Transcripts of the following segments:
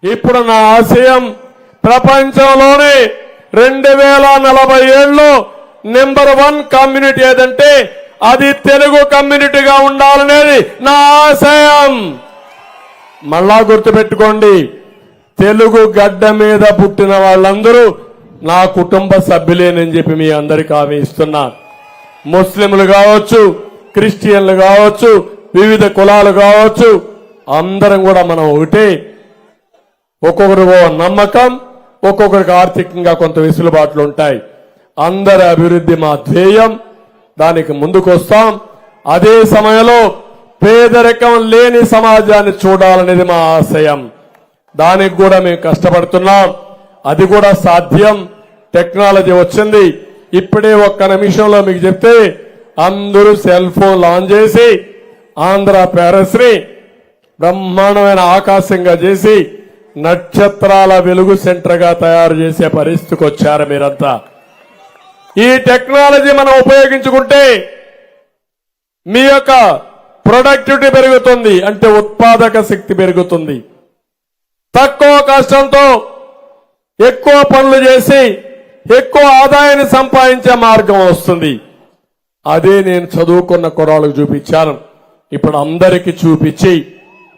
ఇప్పుడు నా ఆశయం ప్రపంచంలోనే 2047లో నంబర్ 1 కమ్యూనిటీ ఏదంటే అది తెలుగు కమ్యూనిటీగా ఉండాలనేది నా ఆశయం. మళ్ళా గుర్తుపెట్టుకోండి, తెలుగు గడ్డ మీద పుట్టిన వాళ్ళందరూ నా కుటుంబ సభ్యులేనని చెప్పి మీ అందరికీ హామీ ఇస్తున్నా. ముస్లింలు కావచ్చు, క్రిస్టియన్లు కావచ్చు, వివిధ కులాలు కావచ్చు, అందరం కూడా మనం ఒకటే. ఒక్కొక్కరికి నమ్మకం, ఒక్కొక్కరికి ఆర్థికంగా కొంత వెసులుబాట్లు ఉంటాయి. అందరి అభివృద్ధి మా ధ్యేయం. దానికి ముందుకొస్తాం. అదే సమయంలో పేదరికం లేని సమాజాన్ని చూడాలనేది మా ఆశయం. దానికి కూడా మేము కష్టపడుతున్నాం. అది కూడా సాధ్యం. టెక్నాలజీ వచ్చింది. ఇప్పుడే ఒక్క నిమిషంలో మీకు చెప్తే అందరూ సెల్ ఫోన్ లాంచ్ చేసి ఆంధ్ర ప్యాలెస్ ని బ్రహ్మాండమైన ఆకాశంగా చేసి నక్షత్రాల వెలుగు సెంటర్ గా తయారు చేసే పరిస్థితికి వచ్చారు మీరంతా. ఈ టెక్నాలజీ మనం ఉపయోగించుకుంటే మీ యొక్క ప్రొడక్టివిటీ పెరుగుతుంది, అంటే ఉత్పాదక శక్తి పెరుగుతుంది. తక్కువ కష్టంతో ఎక్కువ పనులు చేసి ఎక్కువ ఆదాయాన్ని సంపాదించే మార్గం వస్తుంది. అదే నేను చదువుకున్న కుర్రాళ్ళకు చూపించాను. ఇప్పుడు అందరికీ చూపించి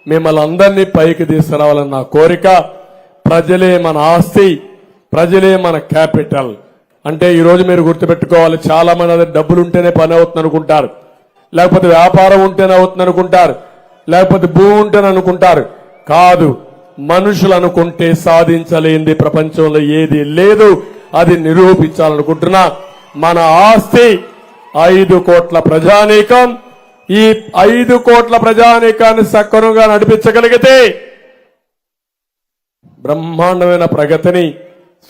మిమ్మల్ని అందరినీ పైకి తీసుకురావాలని నా కోరిక. ప్రజలే మన ఆస్తి, ప్రజలే మన క్యాపిటల్. అంటే ఈరోజు మీరు గుర్తుపెట్టుకోవాలి, చాలా మంది డబ్బులు ఉంటేనే పని అవుతుంది అనుకుంటారు, లేకపోతే వ్యాపారం ఉంటేనే అవుతుంది అనుకుంటారు, లేకపోతే భూమి ఉంటేనే అనుకుంటారు. కాదు, మనుషులు అనుకుంటే సాధించలేనిది ప్రపంచంలో ఏది లేదు. అది నిరూపించాలనుకుంటున్నా. మన ఆస్తి 5 కోట్ల ప్రజానీకం. ఈ 5 కోట్ల ప్రజానీకాన్ని సక్రమంగా నడిపించగలిగితే బ్రహ్మాండమైన ప్రగతిని,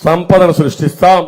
సంపదను సృష్టిస్తాం.